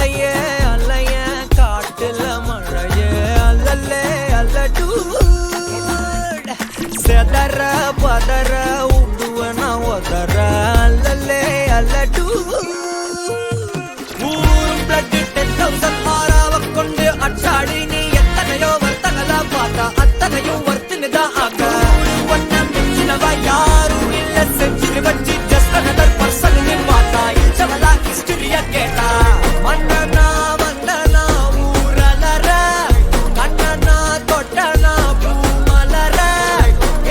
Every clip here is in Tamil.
அலையே அலைய காட்டுல மழையே அல்லல்லே அல்லடு செதற பதற உடுவன ஒதற அல்லல்லே அல்லடு ஊரும் பிளட் 10,000 மாறாவ கொண்டு அச்சாடி நீ எத்தனையோ வர்த்தங்களா பார்த்தா அத்தனையும் வர்த்தினுதான் ஆக ஒன்ன மிஞ்சினவா யாரும் இல்ல செஞ்சிரு வச்சு ஜஸ்ட் அனதர் பர்சன் நீ பார்த்தா இச்சவளா ஹிஸ்டரியா கேட்டா மன்னனா வந்தனா ஊரலற கண்ணனா தொட்டனா பூமலற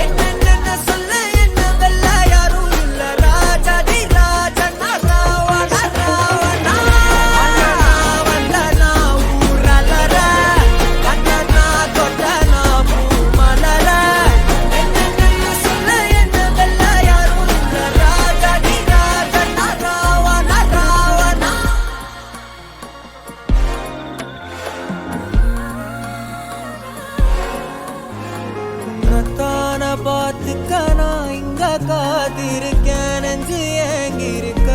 என்ன சொல்ல என்ன வெல்ல யாரும் இல்ல ராஜாதி ராஜனா ராவண ராவணா வந்தனா ஊரலற கண்ணனா தொட்டனா பூமலற என்ன சொல்ல என்ன வெல்ல யாரும் இல்ல ராஜாதி ராஜனா ராவண ராவணா உன்னத்தான பார்த்துக்க நான் இங்க காத்திருக்கேன் நெஞ்சு ஏங்கிருக்க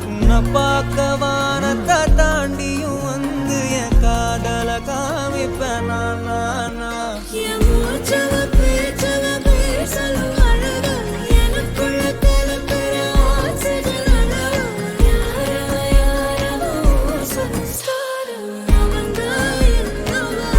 உன்னை பார்க்க வானத்தை தாண்டியும் வந்து என் காதல காமிப்பேன் நான் என் மூச்சவ பேச்சவ பேசலும் அழகு எனக்குள்ள கலக்கிற ஆசைகள் அழகு யாரவ சன்ஸ்காரம் அவன்தான் என்னவா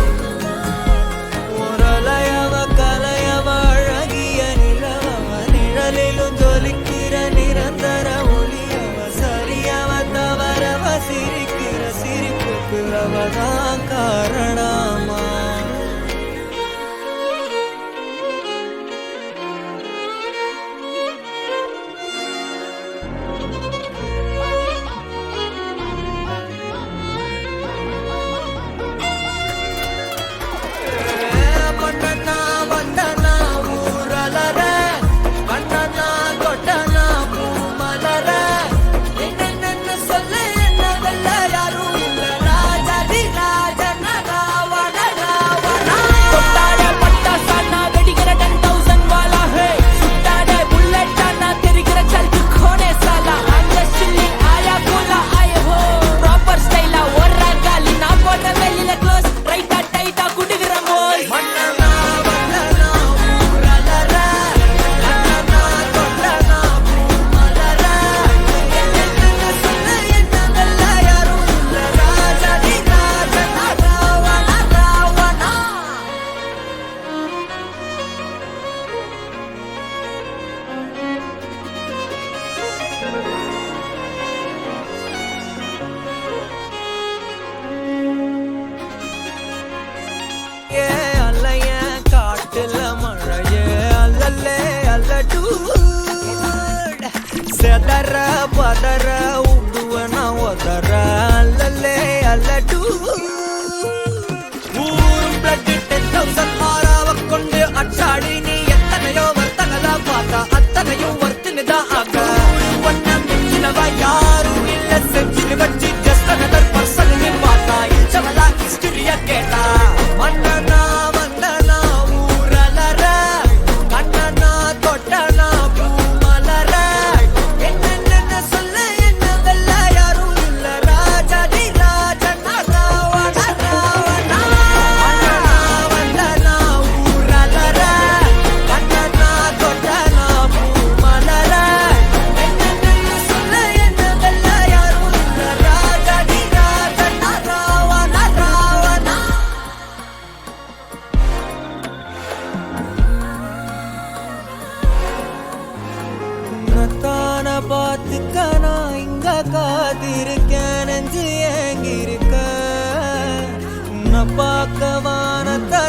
முரளையவ கலையவ அழகிய நிலவவ நிழலிலும் ஜொலிக்கிற நிரந்தர ஒளியவ சரியவ தவறவ சிரிக்கிற சிரிப்புக்கு அவதான் காரணமா மன்னனா வந்தனா ஊரலற கண்ணனா தொட்டனா பூமலற என்ன சொல்ல என்ன வெல்ல யாரும் இல்ல ராஜாதி ராஜனா ராவண ராவணா தொட்டாட பட்டாசானா வெடிக்கிற 10,000 வாலா ஹே சுட்டாட புல்லட்டானா தெரிகிற சல்கு கோனே சாலா அந்த சில்லி ஆயா கோலா ஆயே ஹோ ப்ராப்பர் ஸ்டைலா ஒர்ரா காலி நான் போட்ட வெளியில க்ளோஸ் ரைட்டா டைட்டா குடுகிற மோஸ் மன்னனா வந்தனா ஊரலற கண்ணனா தொட்டனா பூமலற என்ன சொல்ல என்ன வெல்ல யாரும் இல்ல ராஜாதி ராஜனா ராவண ராவணா ஏ அலைய காட்டுல மழையே அல்லல்லே அல்லடு செதற பதற உடுவன ஒதற அல்லல்லே அல்லடு ஊரும் பிளட் 10,000 மாறாவ கொண்டு அச்சாடி நீ எத்தனையோ வர்த்தங்களா பார்த்தா அத்தனையும் வர்த்தினுதான் ஆக ஒன்ன மிஞ்சினவா யாரும் இல்ல செஞ்சிரு வச்சு ஜஸ்ட் அனதர் பர்சன் நீ பார்த்தா இச்சவளா ஹிஸ்டரியா கேட்டா மன்னனா வந்தனா ஊரலற கண்ணனா தொட்டனா பூமலற என்ன சொல்ல என்ன வெல்ல யாரும் இல்ல ராஜாதி ராஜனா ராவண ராவணா வந்தனா ஊரலற கண்ணனா தொட்டனா பூமலற என்ன சொல்ல என்ன வெல்ல யாரும் இல்ல ராஜாதி ராஜனா ராவண ராவணா உன்னத்தான பார்த்துக்க நான் இங்க காத்திருக்கேன் நெஞ்சு ஏங்கிருக்க உன்னை பார்க்க வானத்தை